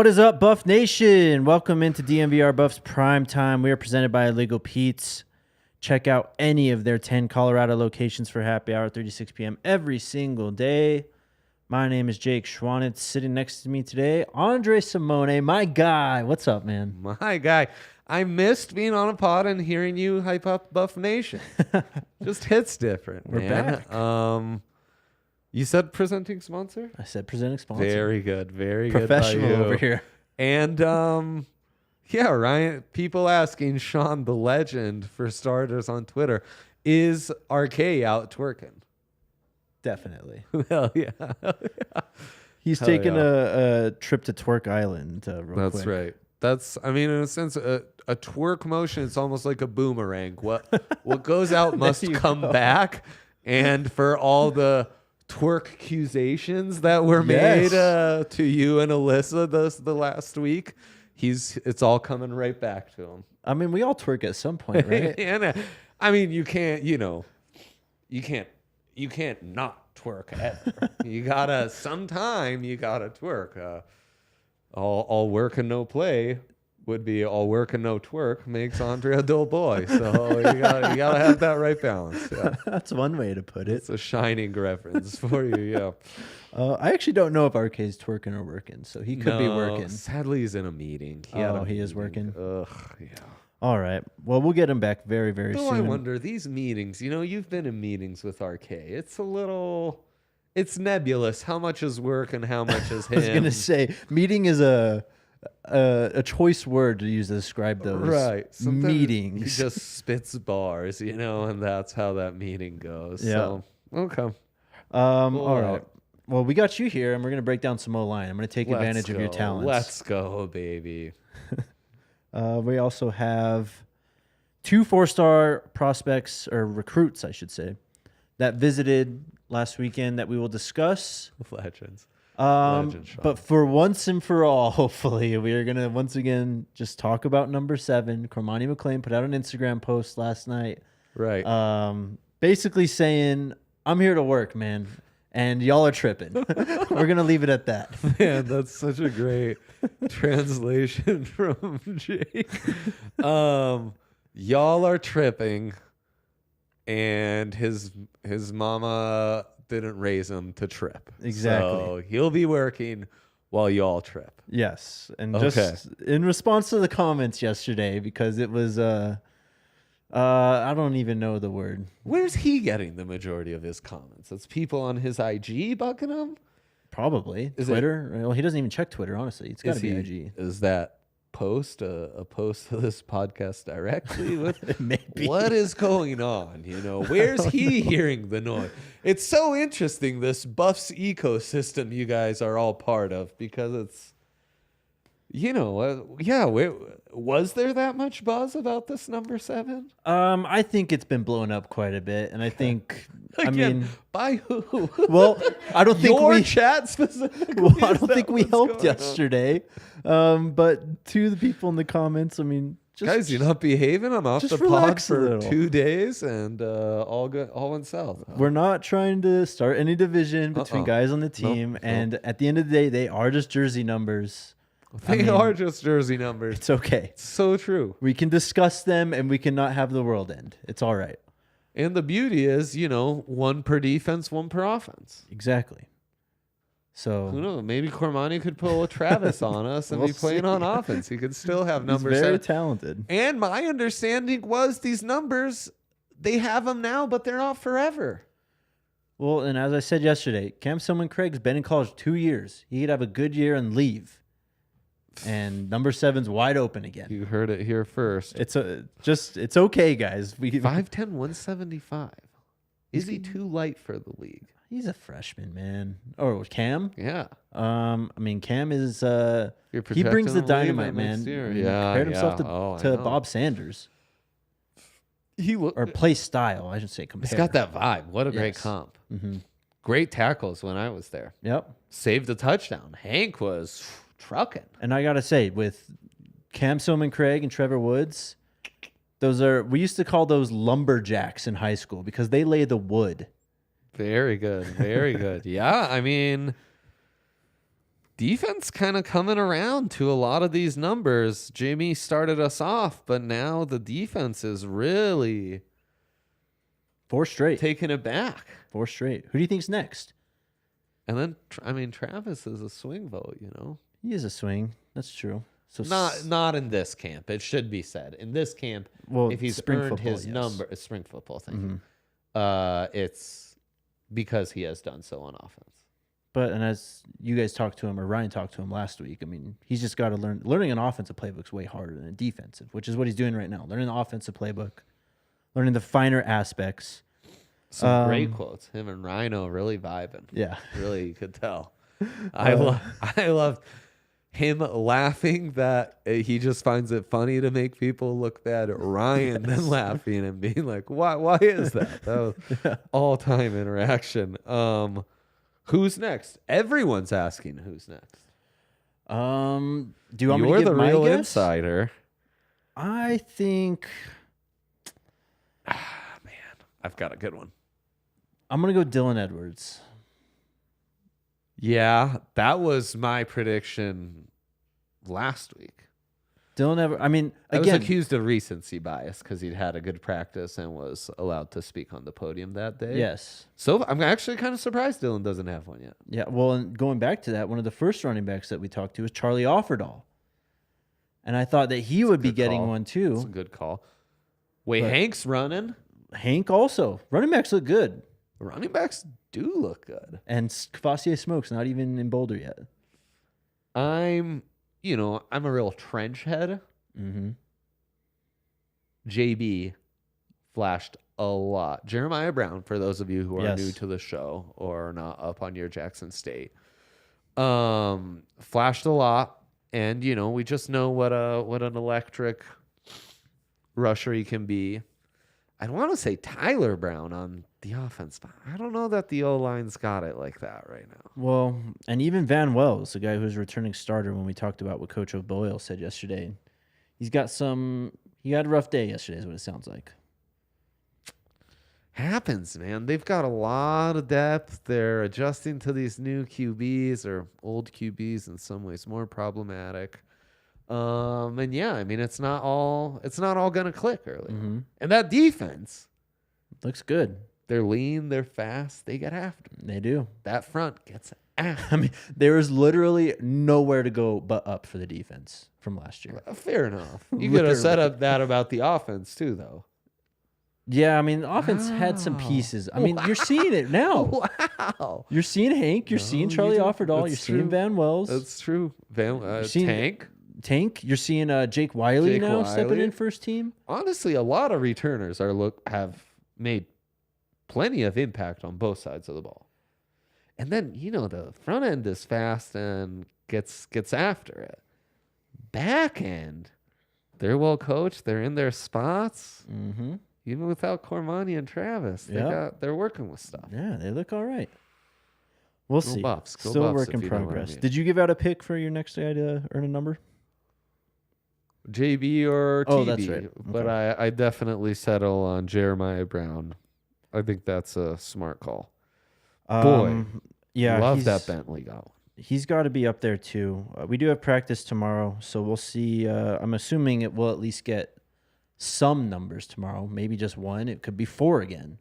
is up, Buff Nation? Welcome into DNVR Buffs Prime Time. We are presented by Illegal Pete's. Check out any of their 10 Colorado locations for happy hour, 36 p.m. every single day. My name is Jake Schwanitz. Sitting next to me today, Andre Simone, my guy. What's up, man? My guy. I missed being on a pod and hearing you hype up Buff Nation. Just hits different, We're man. back. You said presenting sponsor? I said presenting sponsor. Very good. Very Professional good by you. over here. And yeah, Ryan, people asking Sean the Legend for starters on Twitter, is RK out twerking? Definitely. Hell yeah. He's Hell taking yeah. a trip to Twerk Island real That's quick. right. That's, I mean, in a sense, a twerk motion, it's almost like a boomerang. What goes out must come back. And for all the twerk accusations that were made to you and Alyssa the last week, it's all coming right back to him. I mean, we all twerk at some point, right? And I mean, you can't not twerk ever. You gotta twerk. All work and no play would be all work and no twerk makes Andre a dull boy. So you gotta have that right balance. Yeah. That's one way to put it. It's a shining reference for you. Yeah. I actually don't know if RK's twerking or working, so he could be working. Sadly, he's in a meeting. He is working. Ugh, yeah. All right. Well, we'll get him back very, very Though soon. I wonder, these meetings, you've been in meetings with RK. It's nebulous. How much is work and how much is him? I was going to say, meeting is a choice word to use to describe those meetings. He just spits bars, and that's how that meeting goes. Yeah. So, okay. All right. Well, we got you here, and we're going to break down some O-line. I'm going to take advantage of your talents. Let's go, baby. We also have 2 4-star prospects, or recruits, I should say, that visited last weekend that we will discuss. Legends. But for once and for all, hopefully, we are going to once again just talk about number 7. Cormani McClain put out an Instagram post last night. Right. Basically saying, I'm here to work, man. And y'all are tripping. We're going to leave it at that. Man, that's such a great translation from Jake. Y'all are tripping, and his mama didn't raise him to trip. Exactly. So he'll be working while y'all trip. Yes. And just in response to the comments yesterday, because it was... I don't even know the word. Where's he getting the majority of his comments? It's people on his IG bucking him? Probably. Twitter? Well, he doesn't even check Twitter, honestly. It's got to be IG. Is that post a post to this podcast directly? Maybe. What is going on? Where's he hearing the noise? It's so interesting, this Buffs ecosystem you guys are all part of, because it's... was there that much buzz about this number 7? I think it's been blown up quite a bit, and I think, by who? Well, I don't think Your chat specifically. Well, I don't think we helped yesterday. But to the people in the comments, guys, you're not behaving. I'm off the pod for 2 days, and all went south. We're not trying to start any division between guys on the team, and at the end of the day, they are just jersey numbers. They are just jersey numbers. It's okay. It's so true. We can discuss them, and we cannot have the world end. It's all right. And the beauty is, 1 per defense, 1 per offense. Exactly. So who knows? Maybe Cormani could pull a Travis on us and be playing on offense. He could still have numbers. He's very talented. And my understanding was these numbers, they have them now, but they're not forever. Well, and as I said yesterday, Cam Sillman-Craig's been in college 2 years. He could have a good year and leave. And number 7's wide open again. You heard it here first. It's okay, guys. 5'10", 175. Is he too light for the league? He's a freshman, man. Or Cam? Yeah. Cam is he brings the dynamite, man. Yeah. Compared himself to Bob Sanders. Or play style, I should say. Compare. He's got that vibe. What a great comp. Mm-hmm. Great tackles when I was there. Yep. Saved a touchdown. Hank was trucking. And I gotta say, with Cam Sillman-Craig and Trevor Woods, we used to call those lumberjacks in high school because they lay the wood. Very good. Very good. Yeah, defense kind of coming around to a lot of these numbers. Jimmy started us off, but now the defense is really 4 straight. taking it back. 4 straight. Who do you think's next? And then, Travis is a swing vote, you know? He is a swing. That's true. So Not in this camp. It should be said. In this camp, well, if he's spring earned football, his yes. number, it's spring football thing. Mhm. It's because he has done so on offense. But, and as you guys talked to him, or Ryan talked to him last week, I mean, he's just got to learn. Learning an offensive playbook's way harder than a defensive, which is what he's doing right now. Learning the offensive playbook, learning the finer aspects. Some great quotes. Him and Rhino really vibing. Yeah. Really, you could tell. I love him laughing that he just finds it funny to make people look bad. Ryan then laughing and being like, why is that? That was all-time interaction. Who's next? Everyone's asking who's next. Do you want me to You're give the my real guess? insider. I think I've got a good one. I'm going to go Dylan Edwards. Yeah, that was my prediction last week. Dylan Edwards, I mean, I was again, accused of recency bias because he'd had a good practice and was allowed to speak on the podium that day. yes. So I'm actually kind of surprised Dylan doesn't have one yet. Yeah, well, and going back to that, one of the first running backs that we talked to was Charlie Offerdahl. And I thought that he would be getting one That's a too. good call. Wait, But- Hank's running. Hank also. Running backs look good. Running backs do look good. And Cavassier Smoke's not even in Boulder yet. I'm a real trench head. Mm-hmm. JB flashed a lot. Jeremiah Brown, for those of you who are Yes. new to the show or not up on your Jackson State, flashed a lot. And, we just know what an electric rusher he can be. I want to say Tyler Brown on the offense, but I don't know that the O-line's got it like that right now. Well, and even Van Wells, the guy who's a returning starter, when we talked about what Coach O'Boyle said yesterday, he had a rough day yesterday is what it sounds like. Happens, man. They've got a lot of depth. They're adjusting to these new QBs or old QBs in some ways more problematic. And yeah, I mean it's not all gonna click early. Mm-hmm. And that defense, Looks good. they're lean, they're fast, they get after. They do. That front gets after. I mean, there is literally nowhere to go but up for the defense from last year. Fair enough. You could have said up that about the offense too, though. Yeah, I mean, the offense had some pieces. I mean, you're seeing it now. Wow. You're seeing Hank. You're seeing Charlie Offerdahl. You're That's seeing true. Van Wells. That's true. seeing- Tank. Tank. You're seeing Jake Wiley Jake now stepping Wiley. in first team. Honestly, a lot of returners have made plenty of impact on both sides of the ball. And then, the front end is fast and gets after it. Back end, they're well coached. They're in their spots. Mm-hmm. Even without Cormani and Travis, they're working with stuff. Yeah, they look all right. We'll Go see. Buffs. Go Still a Buffs, work if in you know what I progress. mean. Did you give out a pick for your next guy to earn a number? JB or TB. Oh, that's right. But I definitely settle on Jeremiah Brown. I think that's a smart call. Boy, yeah, love that Bentley got. He's got to be up there too. We do have practice tomorrow, so we'll see. I'm assuming it will at least get some numbers tomorrow. Maybe just one. It could be 4 again.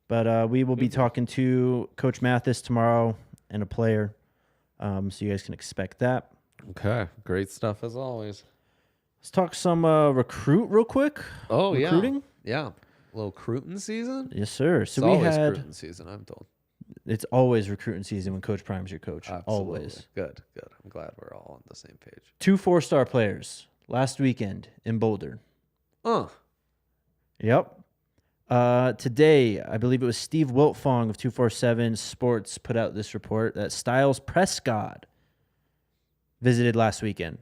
But we will be talking to Coach Mathis tomorrow and a player, so you guys can expect that. Okay, great stuff as always. Let's talk some recruit real quick. Oh, Recruiting? Yeah. A little recruiting season? Yes, sir. So It's we always had. recruiting season, I'm told. It's always recruiting season when Coach Prime's your coach. Absolutely. Always. Good. I'm glad we're all on the same page. 2 4-star players last weekend in Boulder. Yep. Today, I believe it was Steve Wiltfong of 247 Sports put out this report that Styles Prescod visited last weekend.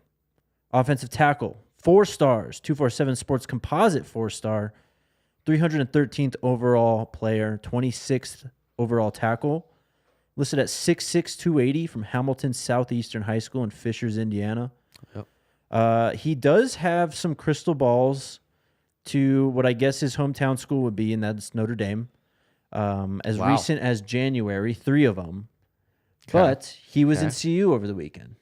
Offensive tackle, 4 stars, 247 Sports composite 4-star, 313th overall player, 26th overall tackle, listed at 6'6", 280 from Hamilton Southeastern High School in Fishers, Indiana. Yep. He does have some crystal balls to what I guess his hometown school would be, and that's Notre Dame. As recent as January, 3 of them But he was in CU over the weekend.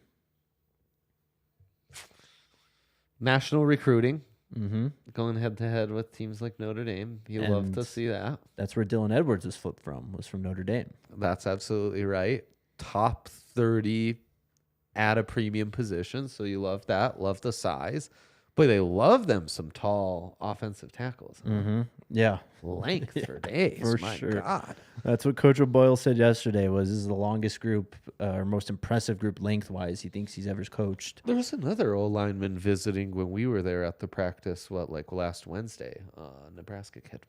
National recruiting. Mm-hmm. Going head-to-head with teams like Notre Dame. You love to see that. That's where Dylan Edwards was flipped from, was from Notre Dame. That's absolutely right. Top 30 at a premium position, so you love that. Love the size. But they love them some tall offensive tackles. Huh? Mm-hmm. Yeah. Length for days. For My sure. God. That's what Coach O'Boyle said yesterday was this is the longest group or most impressive group lengthwise he thinks he's ever coached. There was another O-lineman visiting when we were there at the practice, last Wednesday, Nebraska kid.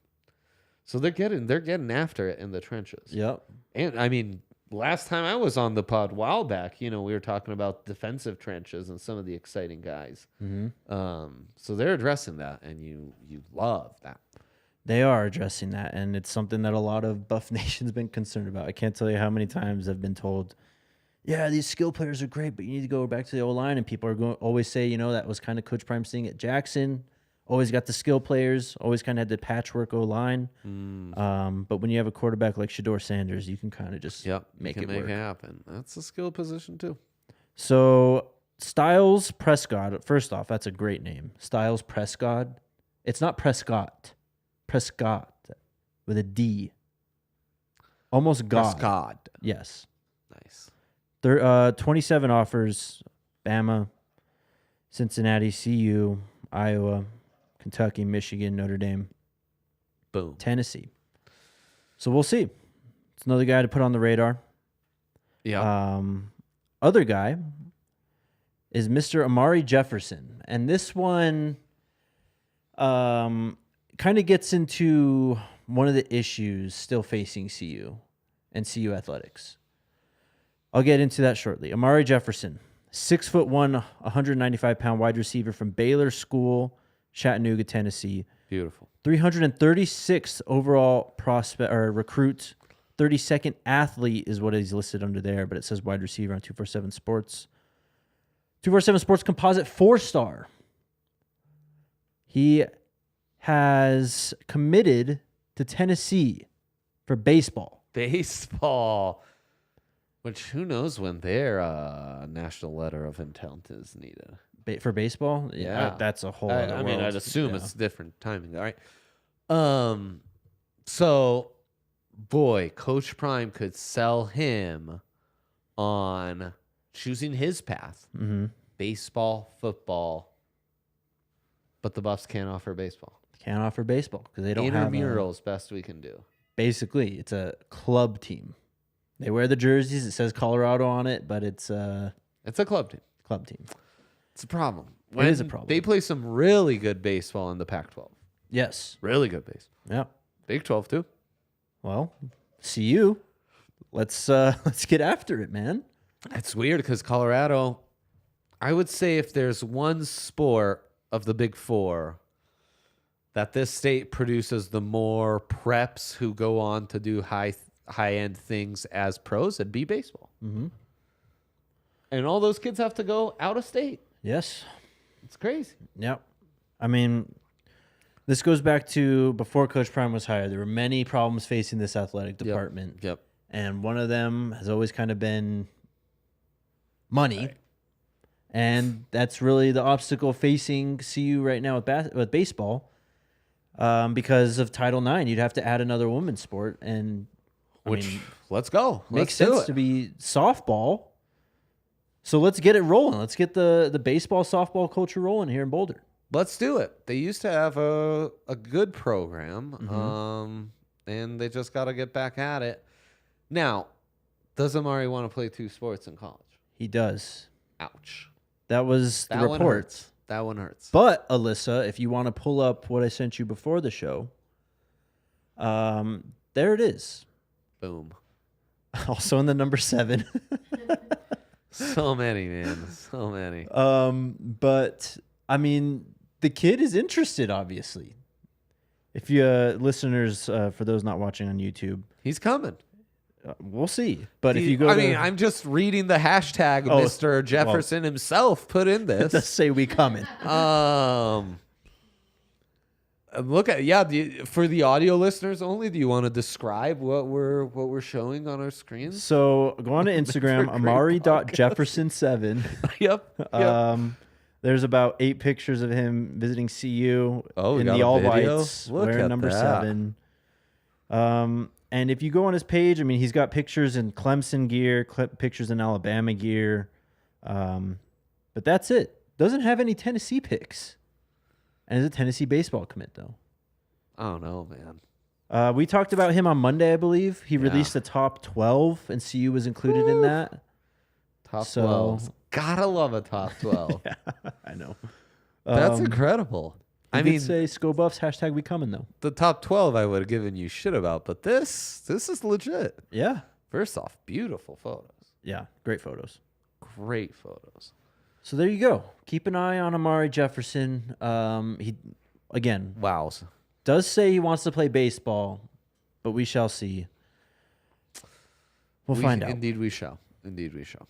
So they're getting after it in the trenches. Yep. And I mean, last time I was on the pod a while back, we were talking about defensive trenches and some of the exciting guys. Mm-hmm. So they're addressing that, and you love that. They are addressing that, and it's something that a lot of Buff Nation's been concerned about. I can't tell you how many times I've been told, yeah, these skill players are great, but you need to go back to the O-line, and people are always say, that was kind of Coach Prime's thing at Jackson. Always got the skill players, always kind of had the patchwork O-line. But when you have a quarterback like Shedeur Sanders, you can kind of just make it happen. That's a skill position, too. So Styles Prescod, first off, that's a great name. Styles Prescod. It's not Prescott. Prescod with a D. Almost God. Prescod. Yes. Nice. 27 offers. Bama, Cincinnati, CU, Iowa, Kentucky, Michigan, Notre Dame. Boom. Tennessee. So we'll see. It's another guy to put on the radar. Yeah. Other guy is Mr. Amari Jefferson. And this one kind of gets into one of the issues still facing CU and CU athletics. I'll get into that shortly. Amari Jefferson, 6'1", 195-pound wide receiver from Baylor School, Chattanooga, Tennessee. Beautiful. 336th overall prospect or recruit. 32nd athlete is what he's listed under there, but it says wide receiver on 247 Sports. 247 Sports composite 4-star. He has committed to Tennessee for baseball. Baseball. Which, who knows when their national letter of intent is needed. For baseball? Yeah. That's a whole other world. I'd assume it's different timing. All right. So, boy, Coach Prime could sell him on choosing his path. Mm-hmm. Baseball, football. But the Buffs can't offer baseball. Can't offer baseball because they don't have intramurals. Best we can do. Basically, it's a club team. They wear the jerseys. It says Colorado on it, but it's a club team. Club team. It's a problem. It is a problem. They play some really good baseball in the Pac-12. Yes. Really good baseball. Yeah. Big 12 too. Well, CU. Let's get after it, man. It's weird because Colorado, I would say if there's one sport of the Big Four that this state produces the more preps who go on to do high-end things as pros, it'd be baseball. Mm-hmm. And all those kids have to go out of state. Yes. It's crazy. Yep. I mean, this goes back to before Coach Prime was hired. There were many problems facing this athletic department. Yep. And one of them has always kind of been money. Right. And that's really the obstacle facing CU right now with baseball. Because of Title IX, you'd have to add another women's sport. And let's go. Makes sense to be softball. So let's get it rolling. Let's get the baseball, softball culture rolling here in Boulder. Let's do it. They used to have a good program, and they just got to get back at it. Now, does Amari want to play 2 sports in college? He does. Ouch. That was the report. That one hurts. But, Alyssa, if you want to pull up what I sent you before the show, there it is. Boom. Also in the number 7. So many, man. So many. But I mean, the kid is interested, obviously. If you listeners, for those not watching on YouTube, he's coming. We'll see. But if you go, I'm just reading the hashtag Mr. Jefferson himself put in this. Let's say we coming. Look at for the audio listeners only. Do you want to describe what we're showing on our screens? So go on to Instagram, amari.jefferson7. Yep. There's about 8 pictures of him visiting CU in the all whites, wearing number 7. And if you go on his page, I mean, he's got pictures in Clemson gear, pictures in Alabama gear, but that's it. Doesn't have any Tennessee picks. And is a Tennessee baseball commit, though. I don't know, man. We talked about him on Monday, I believe. He released the top 12, and CU was included in that. Top 12. Gotta love a top 12. Yeah, I know. That's incredible. I mean, say Sco Buffs, #we coming, though. The top 12 I would have given you shit about, but this is legit. Yeah. First off, beautiful photos. Yeah, great photos. Great photos. So there you go. Keep an eye on Amari Jefferson. He, again, does say he wants to play baseball, but we shall see. We'll find out. Indeed we shall. Indeed we shall.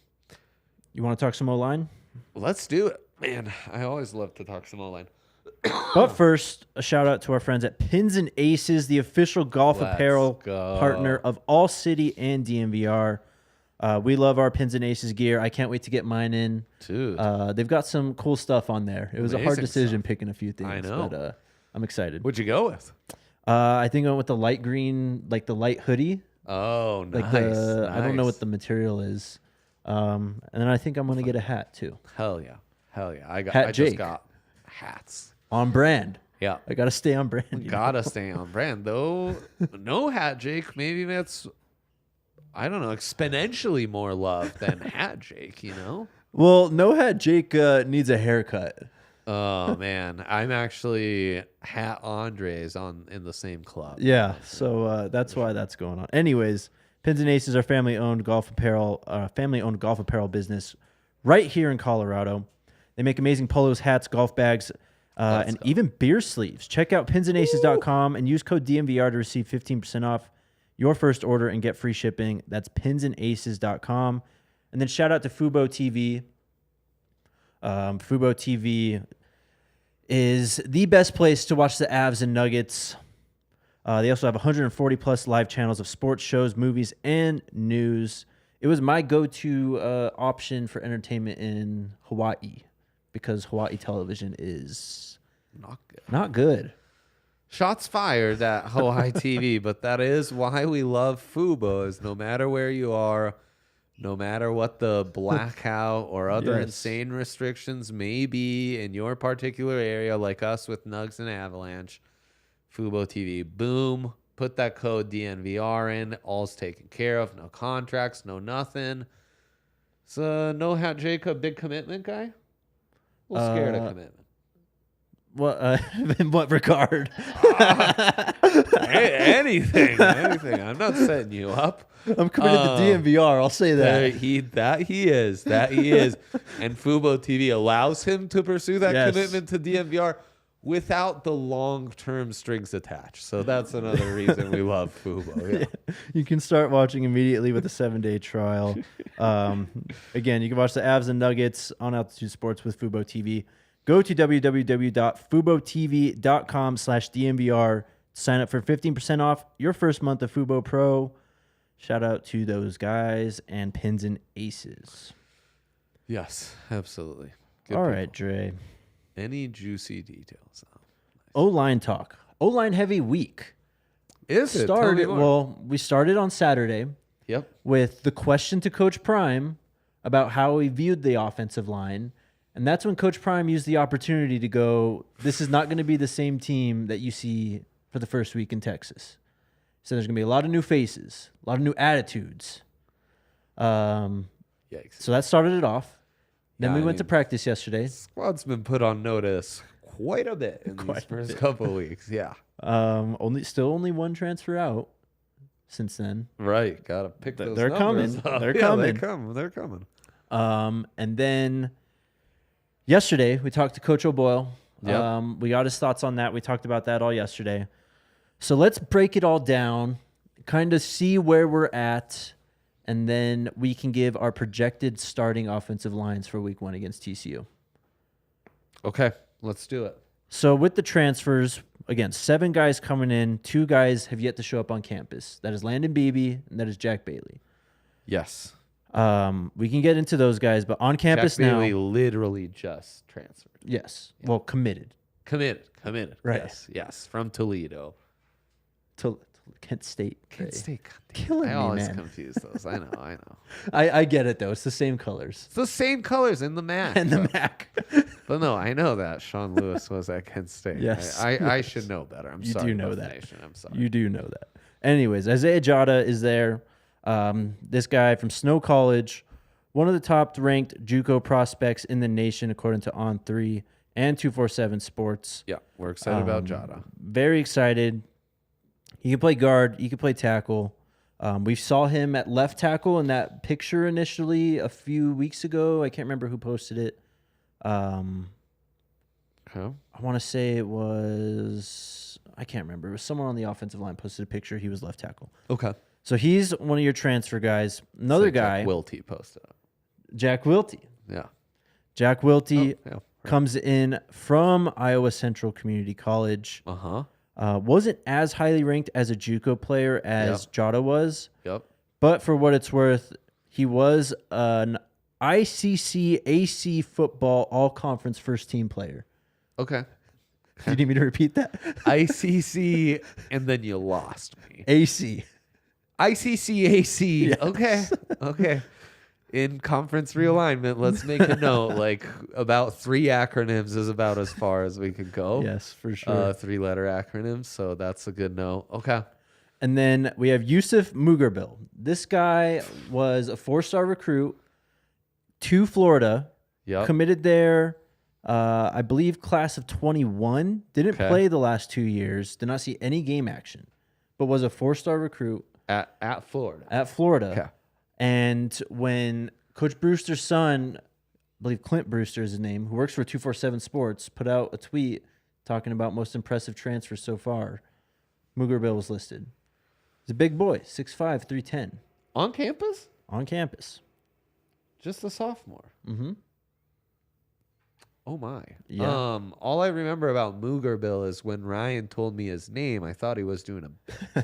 You want to talk some O-line? Let's do it. Man, I always love to talk some O-line. But first, a shout out to our friends at Pins and Aces, the official golf apparel partner of ALLCITY and DNVR. We love our Pins and Aces gear. I can't wait to get mine in. Dude. They've got some cool stuff on there. It was a hard decision picking a few things. I know. But I'm excited. What'd you go with? I think I went with the light green, like the light hoodie. Oh, nice. Like I don't know what the material is. And then I think I'm going to get a hat, too. Hell yeah. I just got hats. On brand. Yeah. I got to stay on brand. Stay on brand, though. No hat Jake. Maybe that's, I don't know, exponentially more love than hat Jake, you know? Well, no hat Jake needs a haircut. Oh, man. I'm actually hat Andres in the same club. Yeah, so that's why that's going on. Anyways, Pins and Aces are family-owned golf apparel business right here in Colorado. They make amazing polos, hats, golf bags, and even beer sleeves. Check out pinsandaces.com and use code DNVR to receive 15% off your first order and get free shipping. That's pinsandaces.com. And then shout out to Fubo TV. Fubo TV is the best place to watch the Avs and Nuggets. They also have 140 plus live channels of sports, shows, movies, and news. It was my go-to option for entertainment in Hawaii because Hawaii television is not good. Shots fired at Hawaii TV, but that is why we love Fubo. Is no matter where you are, no matter what the blackout or other insane restrictions may be in your particular area, like us with Nugs and Avalanche, Fubo TV, boom, put that code DNVR in. All's taken care of. No contracts, no nothing. So no hat Jacob, big commitment guy? A little scared of commitment. What in what regard? Anything. I'm not setting you up. I'm committed to DNVR. I'll say that. He is. And Fubo TV allows him to pursue that commitment to DNVR without the long-term strings attached. So that's another reason we love Fubo. Yeah. You can start watching immediately with a 7-day trial. Again, you can watch the Avs and Nuggets on Altitude Sports with Fubo TV. Go to www.fubotv.com/DNVR. Sign up for 15% off your first month of Fubo Pro. Shout out to those guys and Pins and Aces. Yes, absolutely. Good All right, Dre. Any juicy details? Nice. O-line talk. O-line heavy week. Is it? Tell me more. Well, we started on Saturday. Yep. With the question to Coach Prime about how he viewed the offensive line. And that's when Coach Prime used the opportunity to go, this is not going to be the same team that you see for the first week in Texas. So there's going to be a lot of new faces, a lot of new attitudes. Yikes. So that started it off. Then we went to practice yesterday. Squad's been put on notice quite a bit in these first couple of weeks. Yeah. Only one transfer out since then. Right. Got to pick those They're numbers coming. up. They're coming. They're coming. And then yesterday we talked to Coach O'Boyle. Yep. We got his thoughts on that. We talked about that all yesterday. So let's break it all down, kind of see where we're at, and then we can give our projected starting offensive lines for week 1 against TCU. Okay, let's do it. So with the transfers, again, 7 guys coming in. 2 guys have yet to show up on campus. That is Landon Beebe and that is Jack Bailey. Yes. We can get into those guys, but on campus Jack now. Bailey literally just transferred. Yes. Yeah. Well, committed. Committed. Right. Yes. From Toledo. To Kent State. Kent State. Killing me, I always man. confuse those. I know. I get it, though. It's the same colors. It's the same colors in the MAC. And the MAC. But no, I know that Sean Lewis was at Kent State. Yes. I should know better. I'm sorry. You do know Buff that. Nation. I'm sorry. You do know that. Anyways, Isaiah Jada is there. This guy from Snow College, one of the top-ranked JUCO prospects in the nation, according to On3 and 247 Sports. Yeah, we're excited about Jada. Very excited. He can play guard. He can play tackle. We saw him at left tackle in that picture initially a few weeks ago. I can't remember who posted it. I want to say it was... I can't remember. It was someone on the offensive line posted a picture. He was left tackle. Okay. So he's one of your transfer guys. Another guy... Jack Wilty posted up. Jack Wilty. Yeah. Jack Wilty right. comes in from Iowa Central Community College. Uh-huh. Wasn't as highly ranked as a JUCO player as Jada was. Yep. But for what it's worth, he was an ICC AC football all-conference first-team player. Okay. Do you need me to repeat that? ICC, and then you lost me. AC. ICCAC. Yes. Okay. In conference realignment, let's make a note. Like about 3 acronyms is about as far as we could go. Yes, for sure. 3-letter acronyms. So that's a good note. Okay. And then we have Yusuf Mugerbil. This guy was a 4-star recruit to Florida. Yep. Committed there, I believe, class of 21. Didn't play the last 2 years. Did not see any game action, but was a 4-star recruit At Florida. at Florida. Okay. And when Coach Brewster's son, I believe Clint Brewster is his name, who works for 247 Sports, put out a tweet talking about most impressive transfers so far, Mugerbil was listed. He's a big boy, 6'5", 310. On campus? On campus. Just a sophomore. Mm-hmm. Oh, my. Yeah. All I remember about Mugerbil is when Ryan told me his name, I thought he was doing a...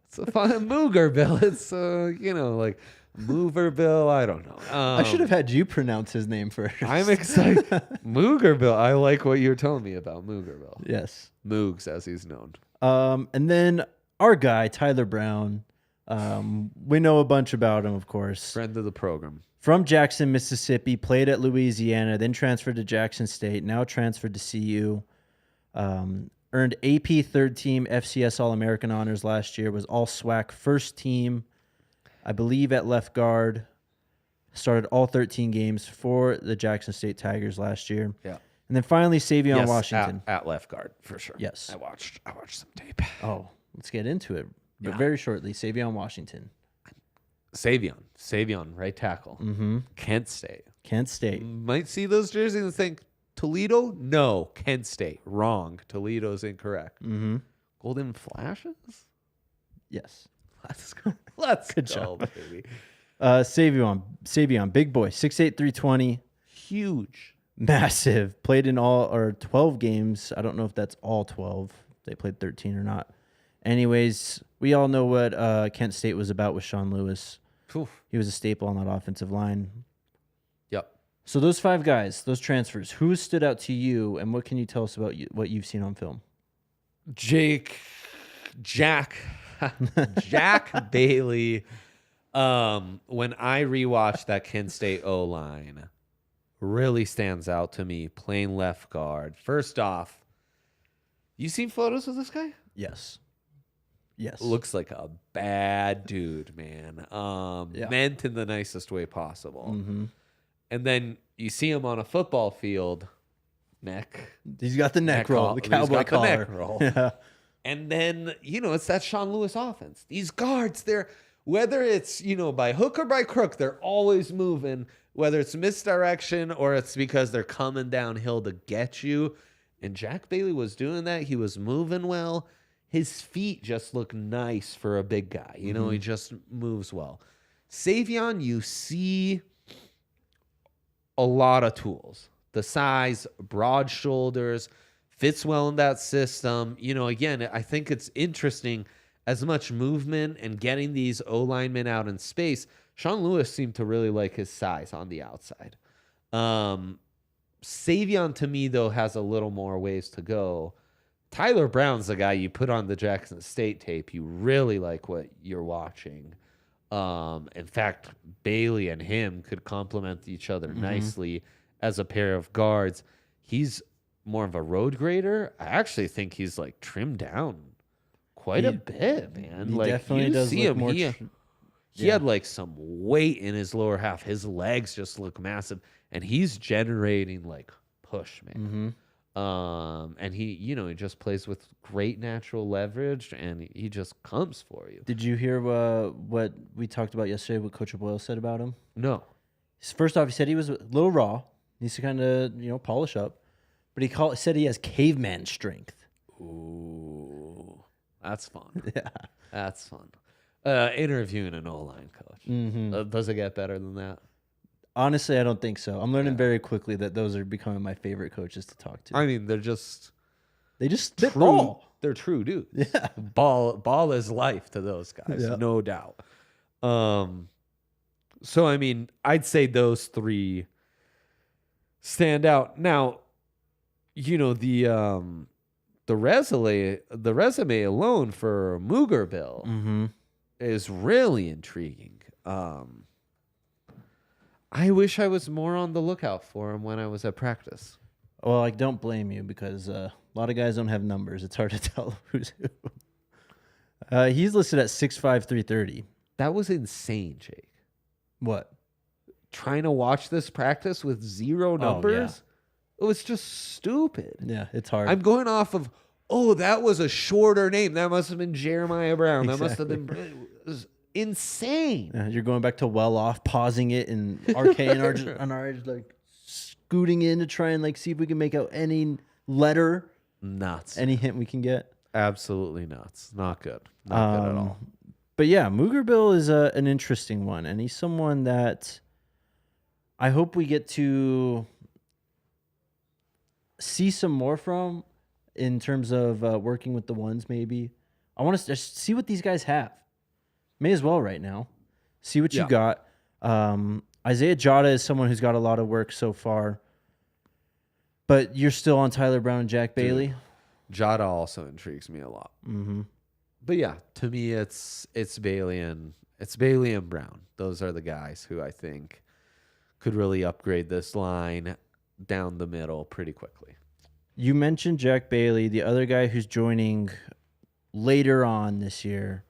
It's a fun Mugerbil. It's, like Moverbill. I don't know. I should have had you pronounce his name first. I'm excited. Mugerbil. I like what you're telling me about Mugerbil. Yes. Moogs, as he's known. And then our guy, Tyler Brown. We know a bunch about him, of course. Friend of the program. From Jackson, Mississippi, played at Louisiana, then transferred to Jackson State, now transferred to CU. Earned AP third team FCS All-American honors last year, was all SWAC first team, I believe, at left guard. Started all 13 games for the Jackson State Tigers last year. Yeah. And then finally, Savion Washington. At left guard, for sure. Yes. I watched some tape. Oh, let's get into it. But Yeah. very shortly, Savion Washington. Savion, right tackle. Mm-hmm. Kent State. Kent State. Might see those jerseys and think, Toledo? No, Kent State. Wrong. Toledo's incorrect. Mm-hmm. Golden Flashes? Yes. Let's go. Let's Good go, job. baby. Savion, big boy, 6'8", 320. Huge. Massive. Played in all or 12 games. I don't know if that's all 12. They played 13 or not. Anyways, we all know what Kent State was about with Sean Lewis. Oof. He was a staple on that offensive line. Yep. So those 5 guys, those transfers, who stood out to you, and what can you tell us about what you've seen on film? Jack Bailey. When I rewatched that Kent State O-line, really stands out to me. Playing left guard. First off, you seen photos of this guy? Yes. Looks like a bad dude, man. Meant in the nicest way possible. Mm-hmm. And then you see him on a football field. He's got the neck roll, the cowboy collar. The neck roll. Yeah. And then, it's that Sean Lewis offense. These guards, whether it's, by hook or by crook, they're always moving, whether it's misdirection or it's because they're coming downhill to get you. And Jack Bailey was doing that. He was moving well. His feet just look nice for a big guy. He just moves well. Savion, you see a lot of tools. The size, broad shoulders, fits well in that system. You know, again, I think it's interesting as much movement and getting these O-linemen out in space. Sean Lewis seemed to really like his size on the outside. Savion, to me, though, has a little more ways to go. Tyler Brown's the guy you put on the Jackson State tape. You really like what you're watching. In fact, Bailey and him could complement each other nicely as a pair of guards. He's more of a road grader. I actually think he's like trimmed down quite a bit, man. He like definitely you does see look him, more. he had like some weight in his lower half. His legs just look massive, and he's generating like push, man. And he just plays with great natural leverage, and he just comes for you. Did you hear what we talked about yesterday? What Coach Boyle said about him? No. First off, he said he was a little raw. Needs to kind of polish up, but he said he has caveman strength. Ooh, that's fun. Yeah, that's fun. Interviewing an O-line coach. Does it get better than that? Honestly, I don't think so. I'm learning very quickly that those are becoming my favorite coaches to talk to. I mean, they just spit ball. They're true dudes. Yeah. Ball is life to those guys, no doubt. So I mean, I'd say those three stand out. Now, the resume alone for Moogerville is really intriguing. I wish I was more on the lookout for him when I was at practice. Well, I don't blame you because a lot of guys don't have numbers. It's hard to tell who's who. He's listed at 6'5", 330. That was insane, Jake. What? Trying to watch this practice with zero numbers? It was just stupid. Yeah, it's hard. I'm going off of, that was a shorter name. That must have been Jeremiah Brown. That must have been... It was insane. Yeah, you're going back to well off, pausing it, and RK and our edge, like scooting in to try and like see if we can make out any letter. Nuts. Any hint we can get. Absolutely nuts. Not good. Not good at all. But yeah, Moogerville is an interesting one, and he's someone that I hope we get to see some more from in terms of working with the ones. Maybe I want to just see what these guys have. May as well right now. See what you got. Isaiah Jada is someone who's got a lot of work so far. But you're still on Tyler Brown and Jack Bailey? Jada also intrigues me a lot. But yeah, to me it's Bailey and Brown. Those are the guys who I think could really upgrade this line down the middle pretty quickly. You mentioned Jack Bailey. The other guy who's joining later on this year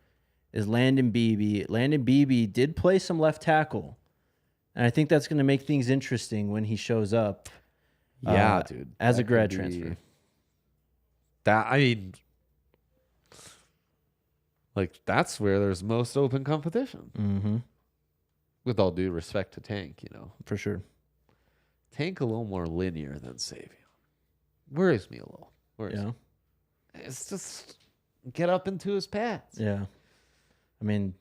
is Landon Beebe. Landon Beebe did play some left tackle, and I think that's going to make things interesting when he shows up. Yeah, dude. As a grad transfer. That's where there's most open competition. With all due respect to Tank, For sure. Tank a little more linear than Savion. Worries me a little. It's just get up into his pads. Yeah. I mean,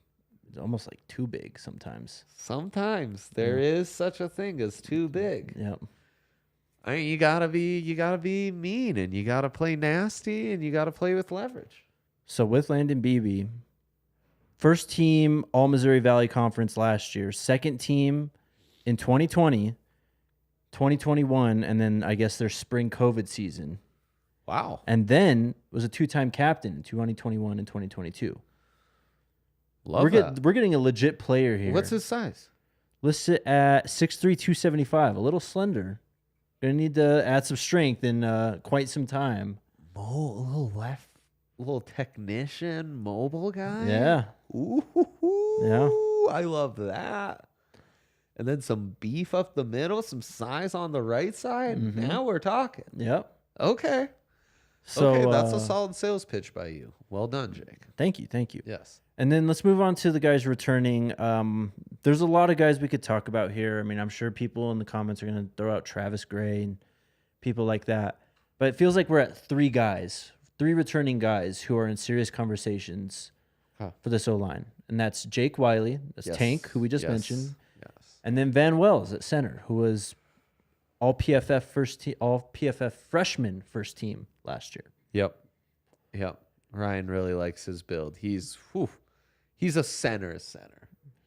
it's almost like too big sometimes. Sometimes there is such a thing as too big. Yep. I mean, you gotta be mean, and you gotta play nasty, and you gotta play with leverage. So with Landon Beebe, first team All Missouri Valley Conference last year, second team in 2020, 2021, and then I guess their spring COVID season. Wow. And then was a two-time captain in 2021 and 2022. We're getting a legit player here. What's his size? Listed at 6'3", 275. A little slender. Gonna need to add some strength in quite some time. Little technician, mobile guy. Yeah. Ooh. Yeah. I love that. And then some beef up the middle, some size on the right side. Now we're talking. Yep. Okay. So that's a solid sales pitch by you. Well done, Jake. Thank you. Yes. And then let's move on to the guys returning. There's a lot of guys we could talk about here. I mean, I'm sure people in the comments are going to throw out Travis Gray and people like that. But it feels like we're at three returning guys who are in serious conversations for this O-line. And that's Jake Wiley, that's Tank, who we just mentioned. Yes. And then Van Wells at center, who was all PFF freshman first team last year. Yep. Ryan really likes his build. He's a center.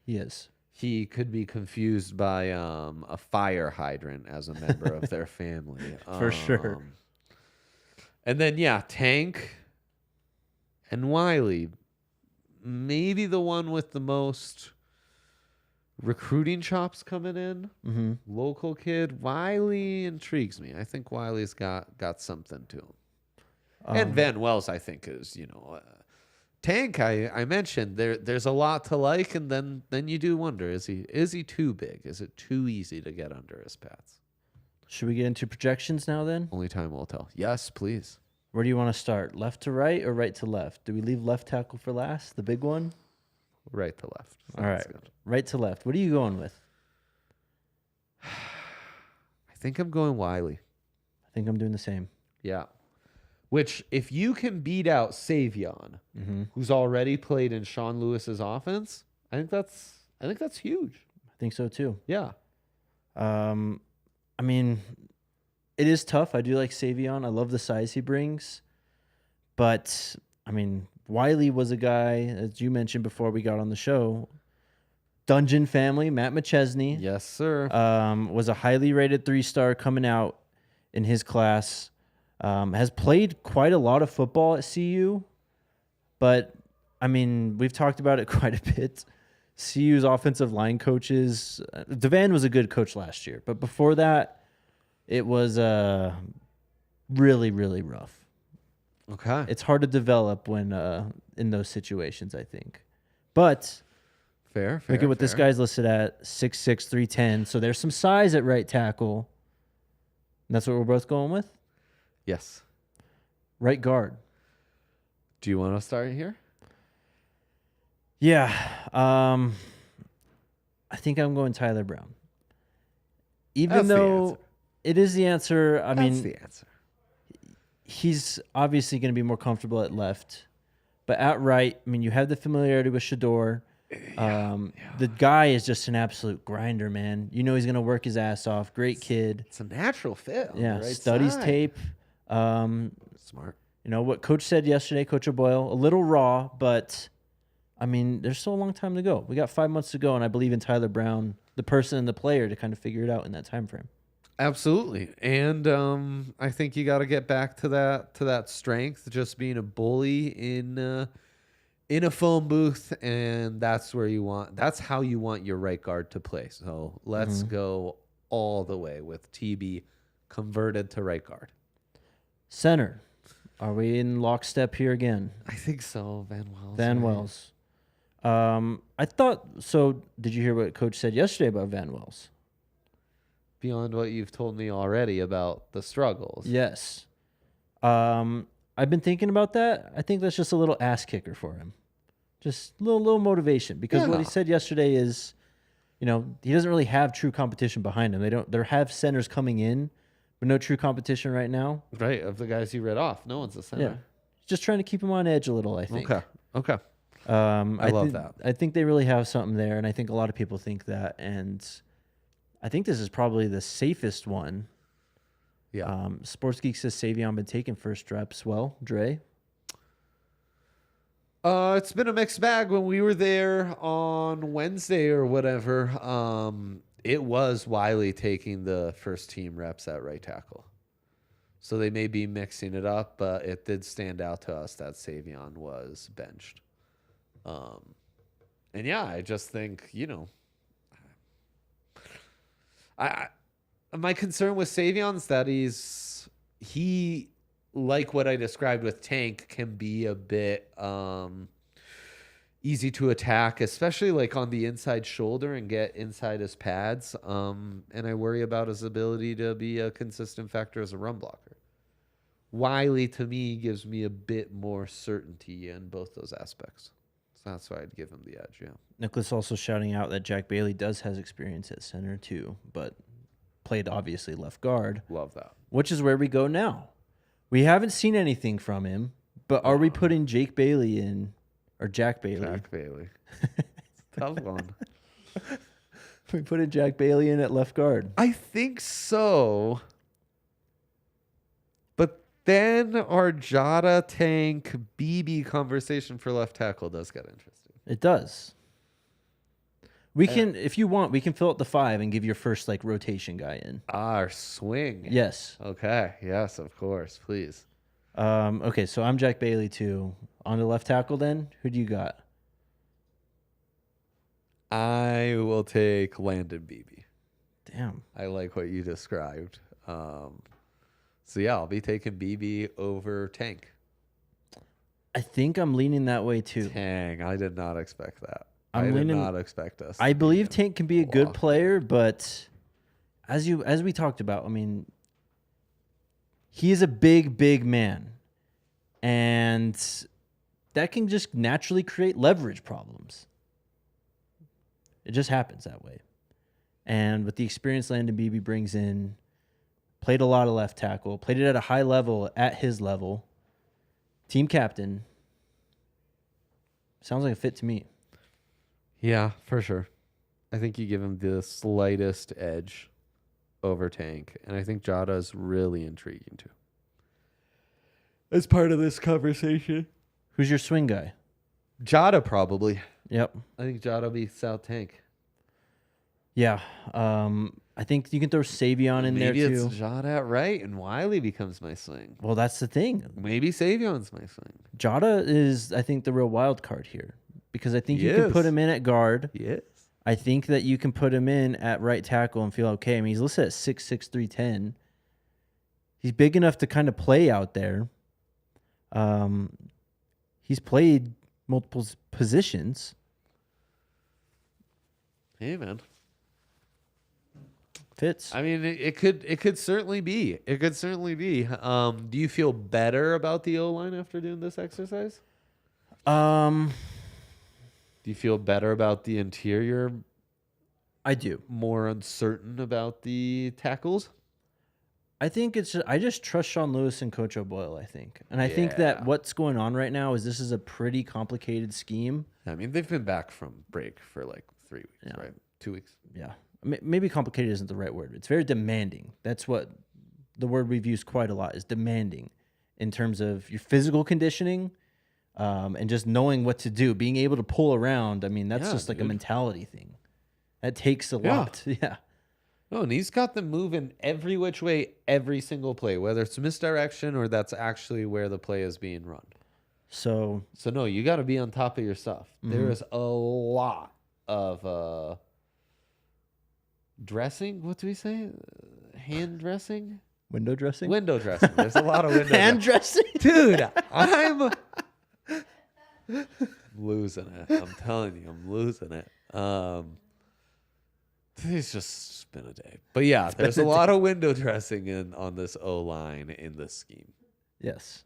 He is. He could be confused by a fire hydrant as a member of their family. For sure. And then, Tank and Wiley, maybe the one with the most recruiting chops coming in. Mm-hmm. Local kid. Wiley intrigues me. I think Wiley's got something to him. And Van Wells, I think, is, Tank, I mentioned there's a lot to like, and then you do wonder, is he too big? Is it too easy to get under his pads? Should we get into projections now then? Only time will tell. Yes, please. Where do you want to start? Left to right or right to left? Do we leave left tackle for last, the big one? Right to left. All right. Good. Right to left. What are you going with? I think I'm going Wiley. I think I'm doing the same. Yeah. Which, if you can beat out Savion, who's already played in Sean Lewis's offense, I think that's huge. I think so too. Yeah. I mean, it is tough. I do like Savion. I love the size he brings. But, I mean, Wiley was a guy, as you mentioned before we got on the show, Dungeon family, Matt McChesney. Yes, sir. Was a highly rated 3-star coming out in his class. Has played quite a lot of football at CU, but I mean, we've talked about it quite a bit. CU's offensive line coaches, Devan was a good coach last year, but before that, it was really, really rough. Okay. It's hard to develop when in those situations, I think. But fair. Look at what this guy's listed at, 6'6", 310. So there's some size at right tackle. And that's what we're both going with? Yes. Right guard. Do you want to start here? Yeah. I think I'm going Tyler Brown. Even though it is the answer. That's the answer. He's obviously going to be more comfortable at left. But at right, I mean, you have the familiarity with Shedeur. The guy is just an absolute grinder, man. You know he's going to work his ass off. Great kid. It's a natural fit. Yeah, on the right studies side. tape. Smart. You know what Coach said yesterday, Coach O'Boyle, a little raw, but I mean, there's still a long time to go. We got 5 months to go, and I believe in Tyler Brown, the person and the player, to kind of figure it out in that time frame. Absolutely. And I think you got to get back to that strength, just being a bully in a phone booth, and that's how you want your right guard to play. So let's go all the way with TB converted to right guard. Center. Are we in lockstep here again? I think so. Van Wells. I thought so. Did you hear what Coach said yesterday about Van Wells? Beyond what you've told me already about the struggles. Yes. I've been thinking about that. I think that's just a little ass kicker for him. Just a little motivation. Because what he said yesterday is, he doesn't really have true competition behind him. They have centers coming in, but no true competition right now. Right, of the guys you read off. No one's a center. Yeah. Just trying to keep him on edge a little, I think. Okay. I love that. I think they really have something there, and I think a lot of people think that. And I think this is probably the safest one. Yeah. Sports Geek says Savion been taking first reps. Well, Dre? It's been a mixed bag. When we were there on Wednesday or whatever, it was Wiley taking the first team reps at right tackle. So they may be mixing it up, but it did stand out to us that Savion was benched. And yeah, I just think, my concern with Savion is that he, like what I described with Tank, can be a bit easy to attack, especially like on the inside shoulder and get inside his pads. And I worry about his ability to be a consistent factor as a run blocker. Wiley, to me, gives me a bit more certainty in both those aspects. So that's why I'd give him the edge, yeah. Nicholas also shouting out that Jack Bailey has experience at center too, but played obviously left guard. Love that. Which is where we go now. We haven't seen anything from him, but are we putting Jake Bailey in, or Jack Bailey? Jack Bailey. Tough one. We put in Jack Bailey in at left guard. I think so. But then our Jada Tank BB conversation for left tackle does get interesting. It does. We can, if you want, we can fill up the 5 and give your first like rotation guy in. Our swing. Yes. Okay. Yes, of course. Please. Okay, so I'm Jack Bailey too. On the left tackle then, who do you got? I will take Landon Beebe. Damn. I like what you described. So yeah, I'll be taking BB over Tank. I think I'm leaning that way too. Dang, I did not expect that. I did not expect us. I believe Tank can be a good player, but as we talked about, I mean, he is a big man, and that can just naturally create leverage problems. It just happens that way. And with the experience Landon Beebe brings in, played a lot of left tackle, played it at a high level, at his level, team captain, sounds like a fit to me. Yeah, for sure. I think you give him the slightest edge over Tank, and I think Jada is really intriguing too. As part of this conversation. Who's your swing guy? Jada probably. Yep. I think Jada beats South Tank. Yeah. I think you can throw Savion in there too. Maybe it's Jada at right, and Wiley becomes my swing. Well, that's the thing. Maybe Savion's my swing. Jada is, I think, the real wild card here because I think He you can is. put him in at guard. Yes. I think that you can put him in at right tackle and feel okay. I mean, he's listed at 6'6", 310. He's big enough to kind of play out there. He's played multiple positions. Hey, man. Fits. I mean, it could certainly be. It could certainly be. Do you feel better about the O-line after doing this exercise? Do you feel better about the interior? I do. More uncertain about the tackles? I think I just trust Sean Lewis and Coach O'Boyle, I think. And I think that what's going on right now is this is a pretty complicated scheme. I mean, they've been back from break for like 3 weeks, right? 2 weeks. Yeah. Maybe complicated isn't the right word. It's very demanding. That's what the word we've used quite a lot is demanding in terms of your physical conditioning and just knowing what to do, being able to pull around. I mean, that's just like a mentality thing. That takes a lot. Yeah. No, and he's got them moving every which way, every single play, whether it's misdirection or that's actually where the play is being run. So no, you got to be on top of your stuff. Mm-hmm. There is a lot of dressing. What do we say? Hand dressing? Window dressing? Window dressing. There's a lot of window hand dressing. Dude, I'm losing it. I'm telling you, I'm losing it. It's just been a day. But yeah, there's a lot of window dressing on this O-line in this scheme. Yes.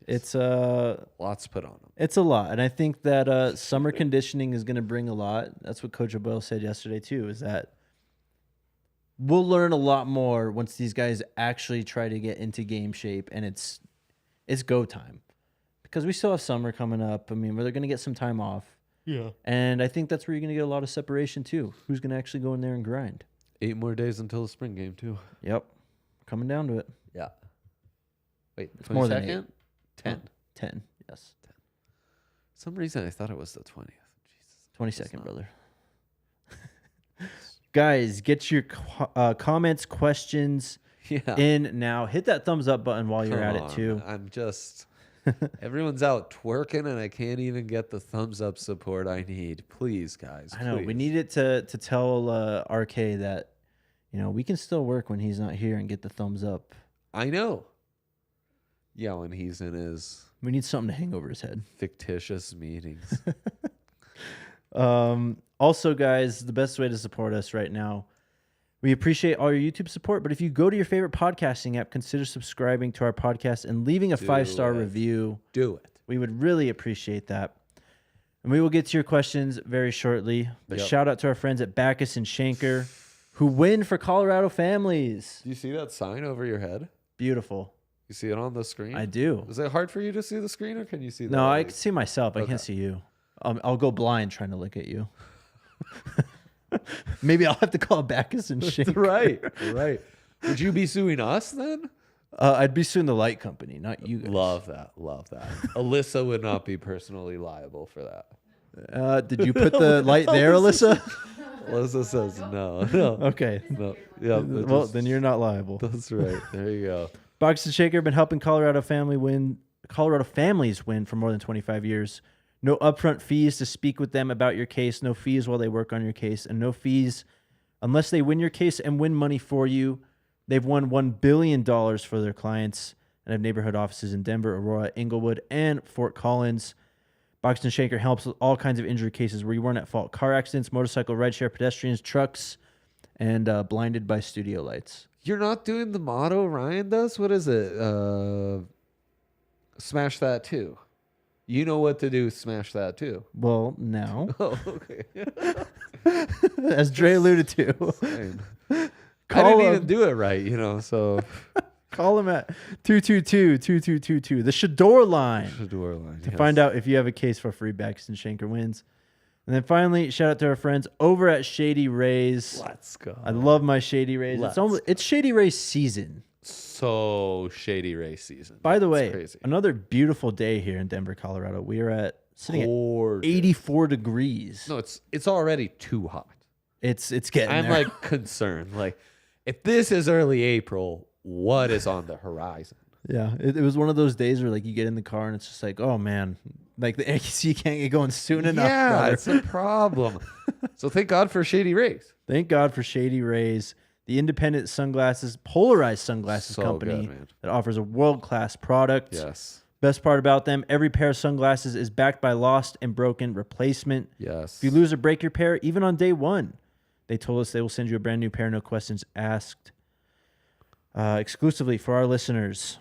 It's lots put on them. It's a lot. And I think that summer conditioning is going to bring a lot. That's what Coach O'Boyle said yesterday too, is that we'll learn a lot more once these guys actually try to get into game shape and it's go time. Because we still have summer coming up. I mean, where they're going to get some time off. Yeah. And I think that's where you're going to get a lot of separation too. Who's going to actually go in there and grind? 8 more days until the spring game too. Yep. Coming down to it. Yeah. Wait, it's more than 8. 10. 10, yes. 10. For some reason I thought it was the 20th. Jesus. 22nd, brother. Guys, get your comments, questions in now. Hit that thumbs up button while you're at it too. I'm just... Everyone's out twerking, and I can't even get the thumbs up support I need. Please, guys. I know. Please. We need it to tell RK that, we can still work when he's not here and get the thumbs up. I know. Yeah, when he's in his... We need something to hang over his head. Fictitious meetings. Also, guys, the best way to support us right now, we appreciate all your YouTube support, but if you go to your favorite podcasting app, consider subscribing to our podcast and leaving a 5-star review. Do it. We would really appreciate that. And we will get to your questions very shortly. But shout out to our friends at Backus and Shanker who win for Colorado families. Do you see that sign over your head? Beautiful. You see it on the screen? I do. Is it hard for you to see the screen, or can you see that? No, I can see myself. I can't see you. I'll go blind trying to look at you. Maybe I'll have to call Backus and Shanker. Right. Would you be suing us then? I'd be suing the light company, not you guys. Love that. Alyssa would not be personally liable for that. Did you put the light there, Alyssa? Alyssa says no. Okay. No. Yeah. Well, then you're not liable. That's right. There you go. Backus and Shanker have been helping Colorado families win for more than 25 years. No upfront fees to speak with them about your case. No fees while they work on your case. And no fees unless they win your case and win money for you. They've won $1 billion for their clients and have neighborhood offices in Denver, Aurora, Inglewood, and Fort Collins. Backus and Shanker helps with all kinds of injury cases where you weren't at fault. Car accidents, motorcycle, rideshare, pedestrians, trucks, and blinded by studio lights. You're not doing the motto Ryan does? What is it? Smash that too. You know what to do. Smash that too. Well, now, Oh, okay. as Dre alluded to, I didn't even do it right, so. call him at 222-2222, the Shedeur line, to find out if you have a case for free. Backus and Shanker wins. And then finally, shout out to our friends over at Shady Rays. Let's go. I love my Shady Rays. It's Shady Rays season. So Shady Rays season. By the It's way, crazy. another beautiful day here in Denver, Colorado. We are sitting Gorgeous. at 84 degrees. No, it's already too hot. It's getting I'm there. like concerned. Like, if this is early April, what is on the horizon? Yeah, it was one of those days where like you get in the car and it's just like, oh man, like the AC can't get going soon enough. Yeah, brother. it's a problem. So thank God for Shady Rays. Thank God for Shady Rays, the independent polarized sunglasses So company good, man. that offers a world-class product. Yes. Best part about them, every pair of sunglasses is backed by lost and broken replacement. Yes. If you lose or break your pair, even on day one, they told us they will send you a brand new pair, no questions asked. Exclusively for our listeners,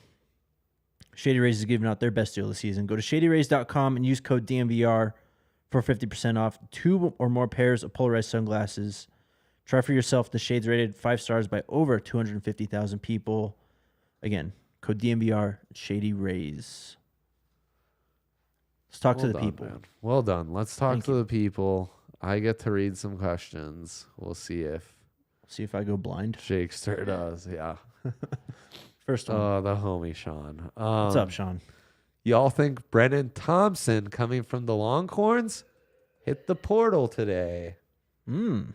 Shady Rays is giving out their best deal of the season. Go to shadyrays.com and use code DNVR for 50% off 2 or more pairs of polarized sunglasses. Try for yourself. The shades rated 5 stars by over 250,000 people. Again, code DNVR, Shady Rays. Let's talk to the people. Man. Well done. Let's talk Thank to the people. I get to read some questions. We'll see if I go blind. Shakester does. Yeah. First one. Oh, the homie Sean. What's up, Sean? Y'all think Brenen Thompson coming from the Longhorns hit the portal today? Name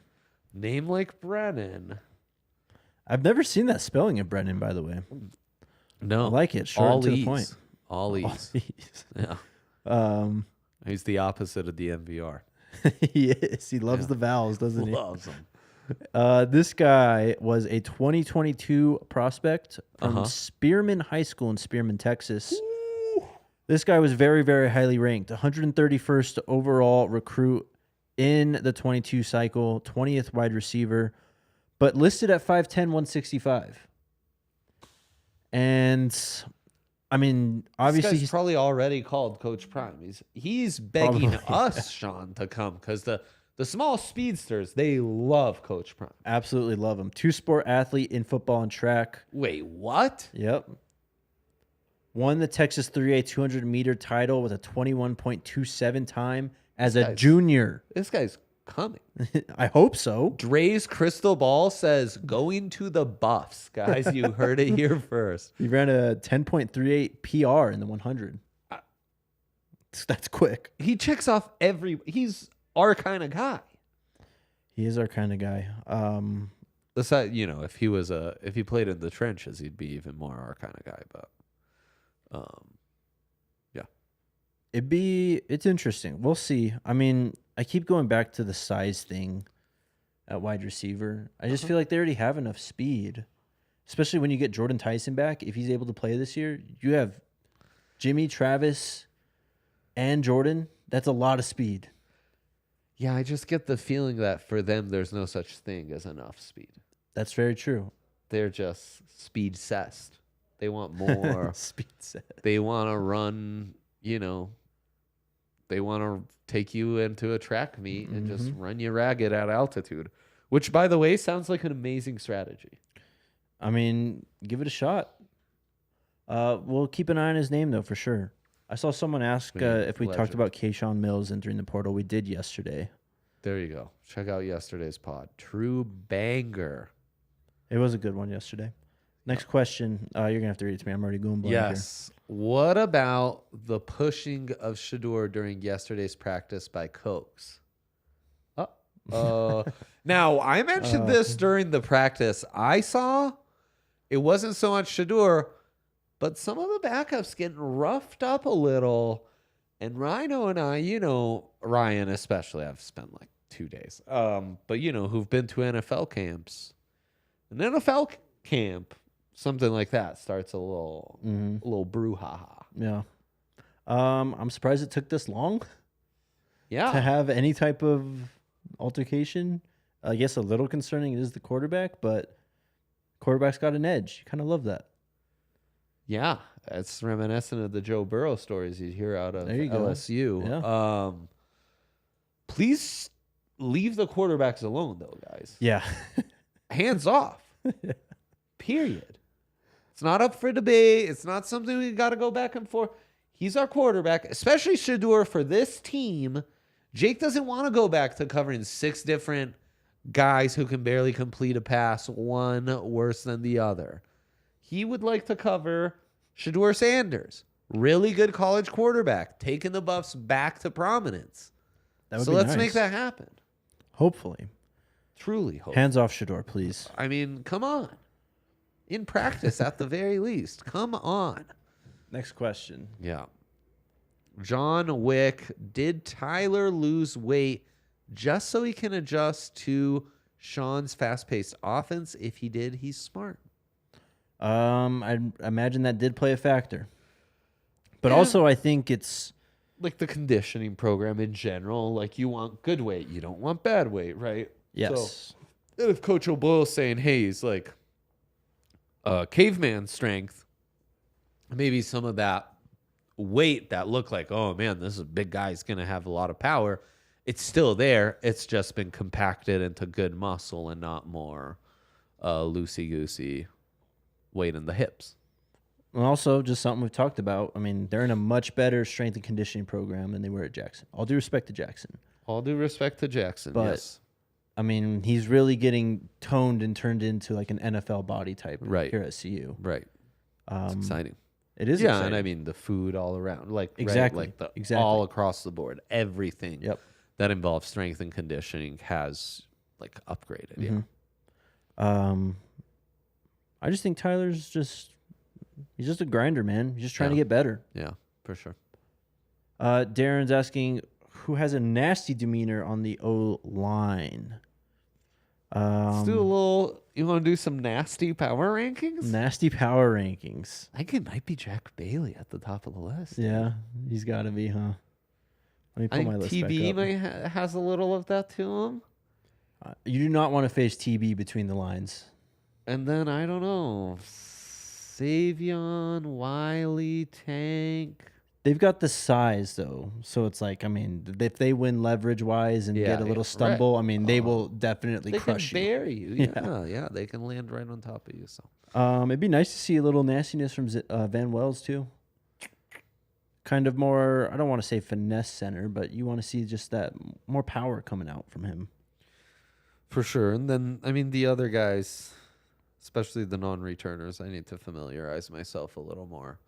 like Brennan. I've never seen that spelling of Brennan, by the way. No. I like it. Short and to the point. All E's. Yeah. He's the opposite of DNVR. He is. He loves the vowels, doesn't he? Loves them. This guy was a 2022 prospect from Spearman High School in Spearman, Texas. Ooh. This guy was very, very highly ranked. 131st overall recruit in the 22 cycle, 20th wide receiver, but listed at 5'10", 165. And I mean, obviously he's probably already called Coach Prime. He's begging us, Sean, to come because the small speedsters, they love Coach Prime. Absolutely love him. 2-sport athlete in football and track. Wait, what? Yep. Won the Texas 3A 200-meter title with a 21.27 time as a junior. This guy's coming. I hope so. Dre's crystal ball says going to the Buffs. Guys, you heard it here first. He ran a 10.38 PR in the 100. That's quick. He checks off he's our kind of guy. He is our kind of guy. Besides, if he played in the trenches, he'd be even more our kind of guy. But, yeah, it's interesting. We'll see. I mean, I keep going back to the size thing at wide receiver. I just feel like they already have enough speed, especially when you get Jordan Tyson back. If he's able to play this year, you have Jimmy, Travis, and Jordan. That's a lot of speed. Yeah, I just get the feeling that for them, there's no such thing as enough speed. That's very true. They're just speed cessed. They want more. Speed set. They want to run, they want to take you into a track meet and just run you ragged at altitude, which, by the way, sounds like an amazing strategy. I mean, give it a shot. We'll keep an eye on his name, though, for sure. I saw someone ask if we talked about Keyshawn Mills entering the portal. We did yesterday. There you go. Check out yesterday's pod. True banger. It was a good one yesterday. Next question. You're going to have to read it to me. I'm already going blank Yes. What about the pushing of Shedeur during yesterday's practice by Cokes? Now, I mentioned this during the practice. I saw it wasn't so much Shedeur, but some of the backups getting roughed up a little. And Rhino and I, Ryan especially, I've spent like 2 days, but who've been to NFL camps. An NFL camp, something like that, starts a little brouhaha. Yeah. I'm surprised it took this long Yeah. to have any type of altercation. I guess a little concerning is the quarterback, but quarterback's got an edge. You kind of love that. Yeah. It's reminiscent of the Joe Burrow stories you hear out of There you go. LSU. Yeah. Please leave the quarterbacks alone, though, guys. Yeah. Hands off. Period. It's not up for debate. It's not something we got to go back and forth. He's our quarterback, especially Shedeur for this team. Jake doesn't want to go back to covering 6 different guys who can barely complete a pass, one worse than the other. He would like to cover Shedeur Sanders, really good college quarterback, taking the Buffs back to prominence. So let's make that happen. Hopefully. Truly hope. Hands off Shedeur, please. I mean, come on. In practice, at the very least. Come on. Next question. Yeah. John Wick, did Tyler lose weight just so he can adjust to Sean's fast-paced offense? If he did, he's smart. I imagine that did play a factor. But also I think it's like the conditioning program in general. Like, you want good weight. You don't want bad weight, right? yes. So, if Coach O'Boyle's saying, hey, he's like caveman strength, maybe some of that weight that looked like, oh, man, this is a big guy. He's going to have a lot of power. It's still there. It's just been compacted into good muscle and not more loosey-goosey weight in the hips. And also, just something we've talked about. I mean, they're in a much better strength and conditioning program than they were at Jackson. All due respect to Jackson. All due respect to Jackson, But, yes. I mean, he's really getting toned and turned into like an NFL body type Right. here at CU. Right. It's exciting. It is Yeah, exciting. and I mean the food all around. Like, Exactly. Right? Like Exactly. all across the board. Everything Yep. that involves strength and conditioning has like upgraded. Yeah. I just think Tyler's he's just a grinder, man. He's just trying to Yeah. get better. Yeah, for sure. Darren's asking, who has a nasty demeanor on the O-line? Let's do a little. You want to do some nasty power rankings? Nasty power rankings. I think it might be Jack Bailey at the top of the list. Yeah, he's got to be, huh? Let me I pull my think list TB back up. might has a little of that to him. You do not want to face TB between the lines. And then I don't know, Savion, Wiley, Tank. They've got the size, though. So it's like, I mean, if they win leverage-wise and get a little stumble, I mean, they will definitely They crush can you. bury you. Yeah, they can land right on top of you. So It'd be nice to see a little nastiness from Van Wells, too. Kind of more, I don't want to say finesse center, but you want to see just that more power coming out from him. for sure. And then I mean the other guys, especially the non-returners, I need to familiarize myself a little more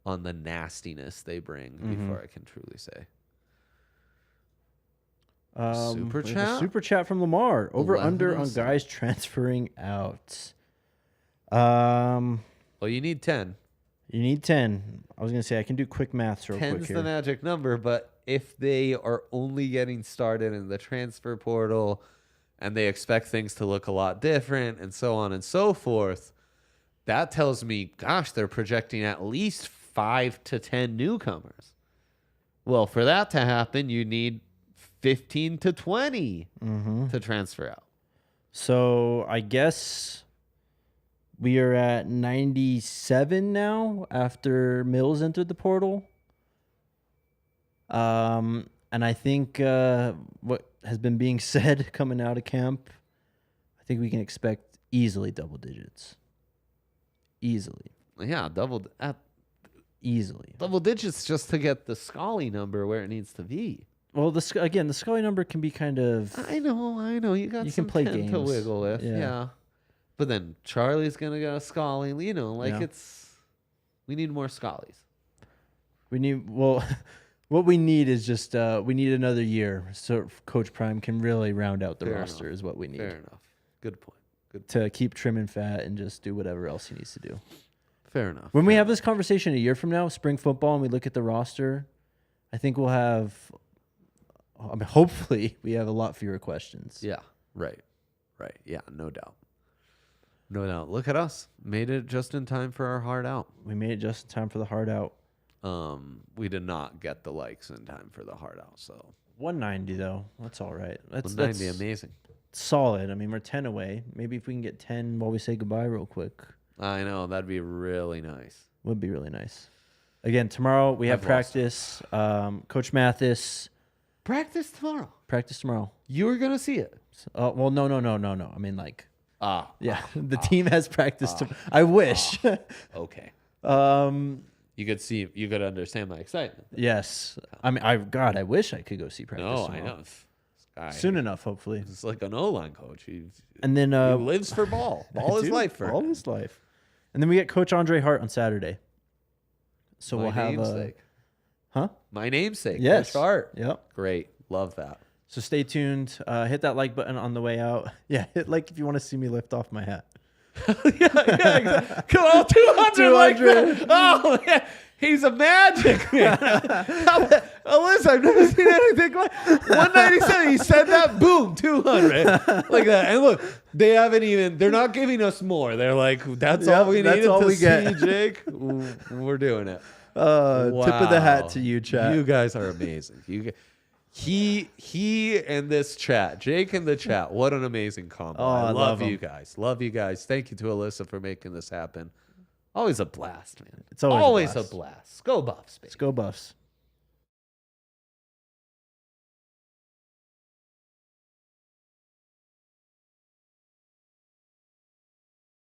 on the nastiness they bring before I can truly say. Super we have a chat? super chat from Lamar. Over under on 11:07. guys transferring out. Um, Well, you need 10. you need 10. I was gonna say I can do quick maths real quick 10's here. the magic number, but if they are only getting started in the transfer portal and they expect things to look a lot different and so on and so forth, that tells me, gosh, they're projecting at least 5 to 10 newcomers. Well, for that to happen, you need 15 to 20 to transfer out. So I guess we are at 97 now after Mills entered the portal. And I think what has been being said coming out of camp, I think we can expect easily double digits. Easily. Yeah, Easily. double digits just to get the Scully number where it needs to be. Well, the Scully number can be kind of. I know. You got You some can play 10 to games. wiggle with. Yeah. But then Charlie's going to get a Scully. We need more Scullies. What we need is just we need another year so Coach Prime can really round out the roster. Is what we need. Fair enough. Good point. To keep trim and fat and just do whatever else he needs to do. Fair enough. When we have this conversation a year from now, spring football, and we look at the roster, I think we'll have. I mean, hopefully, we have a lot fewer questions. Yeah. Right. Yeah. No doubt. Look at us. Made it just in time for our hard out. We made it just in time for the hard out. We did not get the likes in time for the hard out. So 190 though, that's all right. That's 190, amazing. Solid. I mean, we're 10 away. Maybe if we can get 10 while we say goodbye real quick. I know that'd be really nice. Would be really nice. Again, tomorrow we have practice. Coach Mathis. Practice tomorrow. Practice tomorrow. You were gonna see it. Well, no. I mean, like. The team has practice tomorrow. I wish. Okay. You could understand my excitement. Yes. I mean, I wish I could go see practice. No, tomorrow. I know. Soon enough, hopefully. It's like an O-line coach. He lives for ball. Ball is life for him. Ball is life. And then we get Coach Andre Hart on Saturday. So My we'll have namesake. My namesake. Yes. Coach Hart. Yep. Great. Love that. So stay tuned. Hit that like button on the way out. Yeah, hit like if you want to see me lift off my hat. Exactly. Come on, 200 like that. Oh, man. He's a magic man. Alyssa, I've never seen anything like 197. He said that, boom, 200. Like that. And look, they're not giving us more. They're like, that's all we needed to see, Jake. We're doing it. Wow. Tip of the hat to you, chat. You guys are amazing. He and this chat, Jake and the chat, what an amazing combo. I love you guys. Love you guys. Thank you to Alyssa for making this happen. Always a blast, man. It's always a blast. Go Buffs, baby. Let's go Buffs.